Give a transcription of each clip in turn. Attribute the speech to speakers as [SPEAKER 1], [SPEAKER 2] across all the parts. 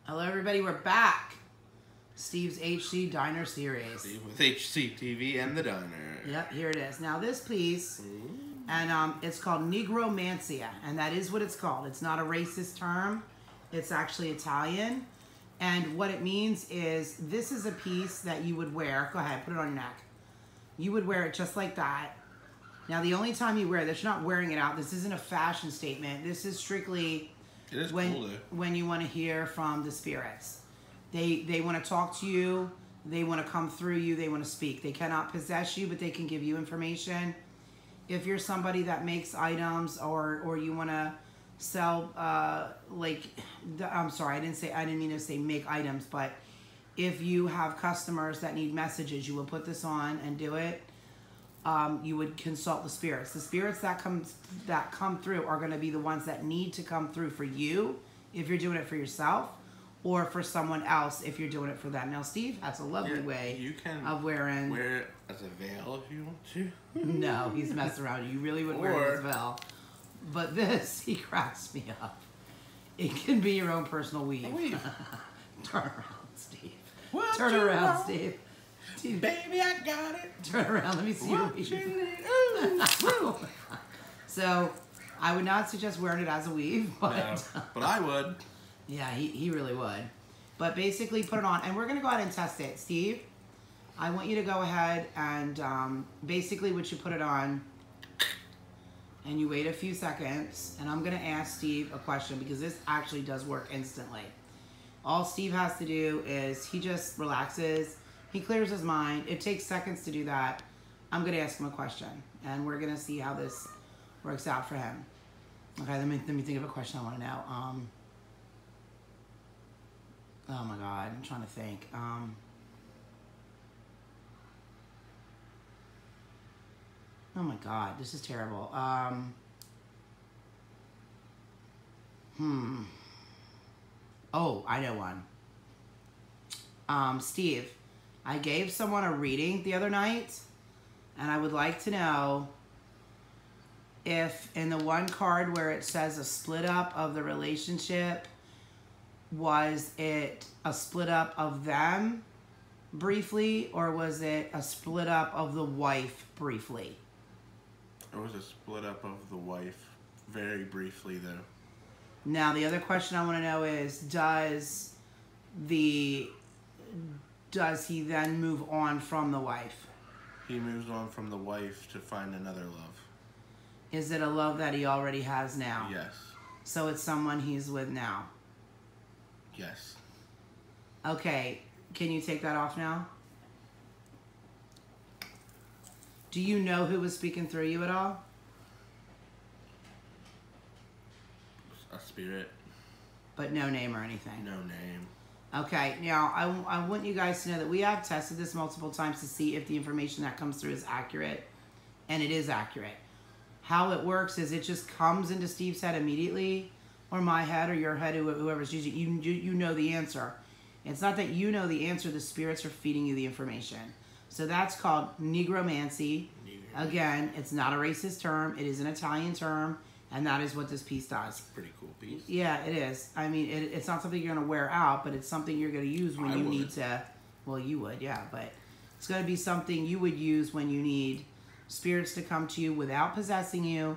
[SPEAKER 1] Hello, everybody. We're back. Steve's HC Diner Series.
[SPEAKER 2] Steve with HCTV and the Diner.
[SPEAKER 1] Yep, here it is. Now, this piece, and it's called Negromancia, and that is what it's called. It's not a racist term. It's actually Italian. And what it means is this is a piece that you would wear. Go ahead, put it on your neck. You would wear it just like that. Now, the only time you wear this, you're not wearing it out. This isn't a fashion statement. This is strictly when you want to hear from the spirits. They want to talk to you. They want to come through you. They want to speak. They cannot possess you, but they can give you information. If you're somebody that makes items or you want to sell, I'm sorry, I didn't mean to say make items, but if you have customers that need messages, you will put this on and do it. You would consult the spirits. The spirits that come through are going to be the ones that need to come through for you if you're doing it for yourself, or for someone else if you're doing it for them. Now, Steve has a lovely way of wearing.
[SPEAKER 2] Wear it as a veil if you want to.
[SPEAKER 1] No, he's messing around. You really wouldn't wear it as a veil. But this, he cracks me up. It can be your own personal weave. Turn around, Steve. Turn around, Steve.
[SPEAKER 2] Baby, I got it.
[SPEAKER 1] Turn around. Let me see your weave. So, I would not suggest wearing it as a weave, but
[SPEAKER 2] no, but I would.
[SPEAKER 1] Yeah, he really would. But basically, put it on, and we're gonna go ahead and test it. Steve, I want you to go ahead and basically, what you put it on, and you wait a few seconds, and I'm gonna ask Steve a question because this actually does work instantly. All Steve has to do is he just relaxes. He clears his mind. It takes seconds to do that. I'm going to ask him a question, and we're going to see how this works out for him. Okay, let me think of a question I want to know. Oh, my God. I'm trying to think. Oh, my God. This is terrible. Oh, I know one. Steve, I gave someone a reading the other night, and I would like to know if in the one card where it says a split up of the relationship, was it a split up of them briefly, or was it a split up of the wife briefly?
[SPEAKER 2] It was a split up of the wife very briefly, though.
[SPEAKER 1] Now, the other question I want to know is, does he then move on from the wife?
[SPEAKER 2] He moves on from the wife to find another love.
[SPEAKER 1] Is it a love that he already has now?
[SPEAKER 2] Yes.
[SPEAKER 1] So it's someone he's with now?
[SPEAKER 2] Yes.
[SPEAKER 1] Okay, can you take that off now? Do you know who was speaking through you at all?
[SPEAKER 2] A spirit.
[SPEAKER 1] But no name or anything?
[SPEAKER 2] No name.
[SPEAKER 1] Okay, now I want you guys to know that we have tested this multiple times to see if the information that comes through is accurate, and it is accurate. How it works is it just comes into Steve's head immediately, or my head, or your head, whoever's using it. You know the answer. It's not that you know the answer, the spirits are feeding you the information. So that's called negromancy. Again, it's not a racist term. It is an Italian term. And that is what this piece does.
[SPEAKER 2] Pretty cool piece.
[SPEAKER 1] Yeah, it is. I mean, it's not something you're going to wear out, but it's something you're going to use when you need to. Well, you would, yeah. But it's going to be something you would use when you need spirits to come to you without possessing you,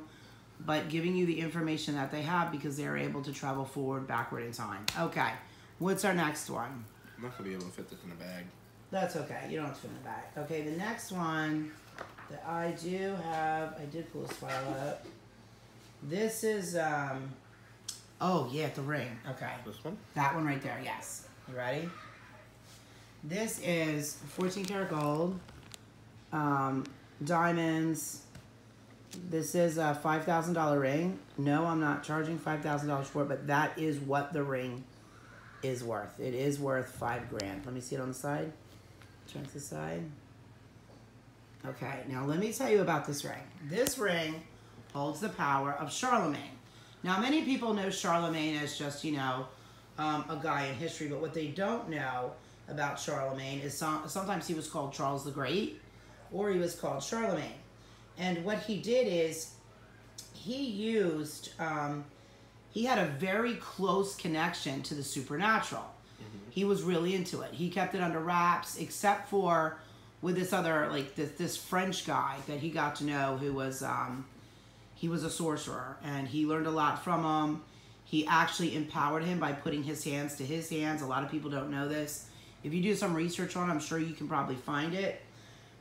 [SPEAKER 1] but giving you the information that they have because they're able to travel forward, backward in time. Okay. What's our next one?
[SPEAKER 2] I'm not going to be able to fit this in a bag.
[SPEAKER 1] That's okay. You don't have to fit in the bag. Okay, the next one that I do have, I did pull this file up. This is, oh yeah, the ring. Okay.
[SPEAKER 2] This one?
[SPEAKER 1] That one right there, yes. You ready? This is 14 karat gold, diamonds. This is a $5,000 ring. No, I'm not charging $5,000 for it, but that is what the ring is worth. It is worth $5 grand. Let me see it on the side. Turn to the side. Okay, now let me tell you about this ring. This ring holds the power of Charlemagne. Now, many people know Charlemagne as just, you know, a guy in history, but what they don't know about Charlemagne is sometimes he was called Charles the Great, or he was called Charlemagne. And what he did is he used he had a very close connection to the supernatural. He was really into it. He kept it under wraps, except for with this other, like this French guy that he got to know who was, he was a sorcerer, and he learned a lot from him. He actually empowered him by putting his hands to his hands. A lot of people don't know this. If you do some research on it, I'm sure you can probably find it.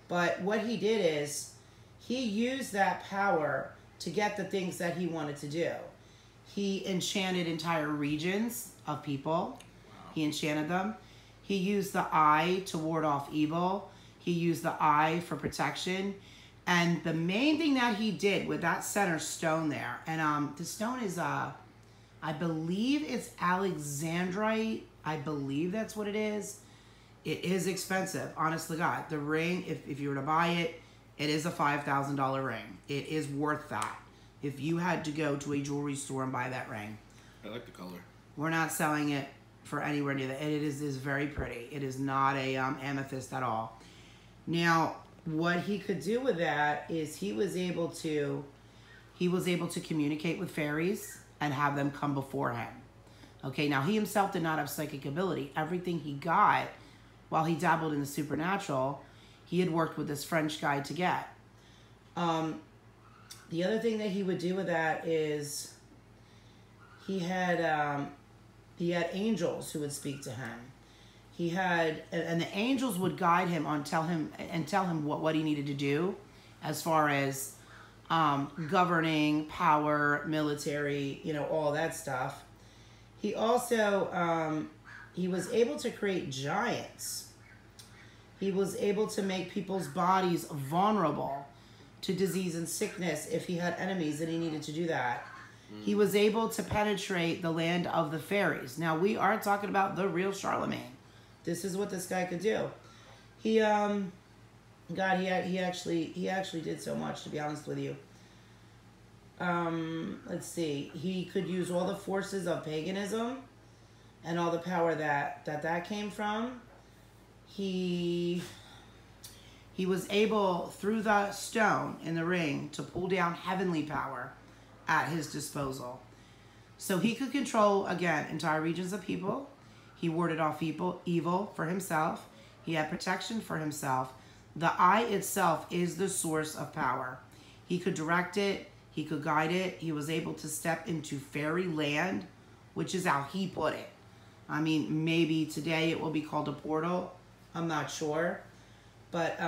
[SPEAKER 1] But what he did is he used that power to get the things that he wanted to do. He enchanted entire regions of people. He enchanted them. He used the eye to ward off evil. He used the eye for protection. And the main thing that he did with that center stone there, and the stone is, I believe it's Alexandrite. I believe that's what it is. It is expensive, honest to God. The ring, if you were to buy it, it is a $5,000 ring. It is worth that. If you had to go to a jewelry store and buy that ring.
[SPEAKER 2] I like the color.
[SPEAKER 1] We're not selling it for anywhere near that. It is very pretty. It is not a amethyst at all. Now, what he could do with that is he was able to communicate with fairies and have them come before him. Okay, now he himself did not have psychic ability. Everything he got while he dabbled in the supernatural, he had worked with this French guy to get. The other thing that he would do with that is he had angels who would speak to him. He had, and the angels would guide him tell him what he needed to do as far as governing, power, military, all that stuff. He also, he was able to create giants. He was able to make people's bodies vulnerable to disease and sickness if he had enemies and he needed to do that. He was able to penetrate the land of the fairies. Now, we are talking about the real Charlemagne. This is what this guy could do. He, God, he actually did so much, to be honest with you. Let's see. He could use all the forces of paganism and all the power that came from. He was able, through the stone in the ring, to pull down heavenly power at his disposal. So he could control, again, entire regions of people. He warded off evil for himself. He had protection for himself. The eye itself is the source of power. He could direct it. He could guide it. He was able to step into fairy land, which is how he put it. I mean, maybe today it will be called a portal. I'm not sure. But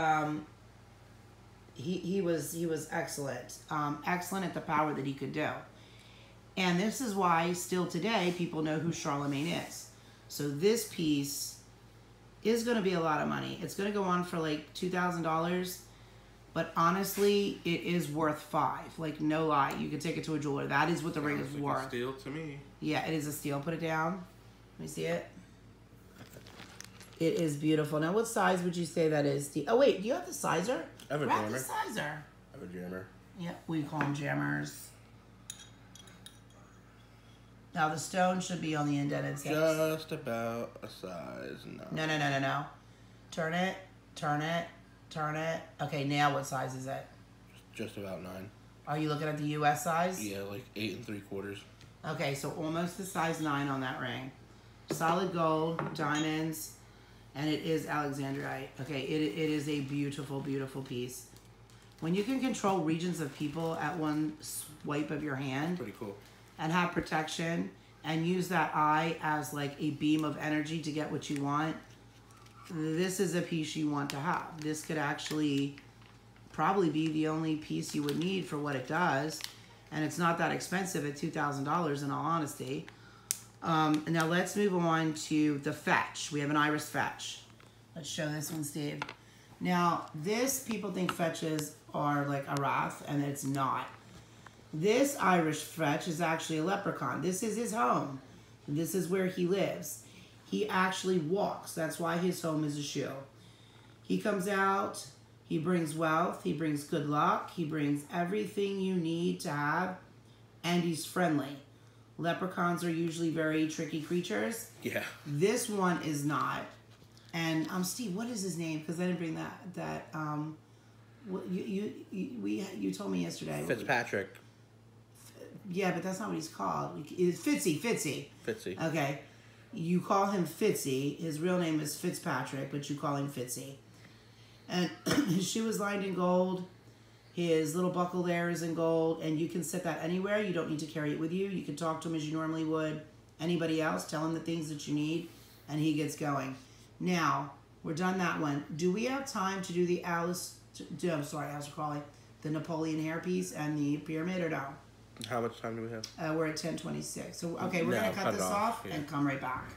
[SPEAKER 1] he was excellent. Excellent at the power that he could do. And this is why still today people know who Charlemagne is. So this piece is going to be a lot of money. It's going to go on for like $2,000. But honestly, it is worth $5,000. Like, no lie. You can take it to a jeweler. That is what the ring is worth.
[SPEAKER 2] It's a steal to me.
[SPEAKER 1] Yeah, it is a steal. Put it down. Let me see it. It is beautiful. Now, what size would you say that is? Oh, wait. Do you have the sizer?
[SPEAKER 2] I have a
[SPEAKER 1] Grab
[SPEAKER 2] jammer.
[SPEAKER 1] the sizer.
[SPEAKER 2] I have a jammer.
[SPEAKER 1] Yeah, we call them jammers. Now, the stone should be on the indented sides.
[SPEAKER 2] Just about a size.
[SPEAKER 1] No. Turn it. Turn it. Turn it. Okay, now what size is it?
[SPEAKER 2] Just about 9.
[SPEAKER 1] Are you looking at the U.S. size?
[SPEAKER 2] Yeah, like 8 3/4.
[SPEAKER 1] Okay, so almost the size 9 on that ring. Solid gold, diamonds, and it is Alexandrite. Okay, it is a beautiful, beautiful piece. When you can control regions of people at one swipe of your hand,
[SPEAKER 2] Pretty cool.
[SPEAKER 1] and have protection, and use that eye as like a beam of energy to get what you want, this is a piece you want to have. This could actually probably be the only piece you would need for what it does, and it's not that expensive at $2,000 in all honesty. Now let's move on to the fetch. We have an iris fetch. Let's show this one, Steve. Now this, people think fetches are like a wrath, and it's not. This Irish fetch is actually a leprechaun. This is his home. This is where he lives. He actually walks. That's why his home is a shoe. He comes out. He brings wealth. He brings good luck. He brings everything you need to have. And he's friendly. Leprechauns are usually very tricky creatures.
[SPEAKER 2] Yeah.
[SPEAKER 1] This one is not. And Steve, what is his name? Because I didn't bring that. You told me yesterday.
[SPEAKER 2] Fitzpatrick.
[SPEAKER 1] Yeah, but that's not what he's called. It's Fitzy.
[SPEAKER 2] Fitzy.
[SPEAKER 1] Okay. You call him Fitzy. His real name is Fitzpatrick, but you call him Fitzy. And his shoe is lined in gold. His little buckle there is in gold. And you can set that anywhere. You don't need to carry it with you. You can talk to him as you normally would anybody else. Tell him the things that you need. And he gets going. Now, we're done that one. Do we have time to do the Aleister Crowley, the Napoleon hairpiece and the pyramid, or no?
[SPEAKER 2] How much time do we have?
[SPEAKER 1] We're at 10:26. So, okay, we're going to cut this off and come right back.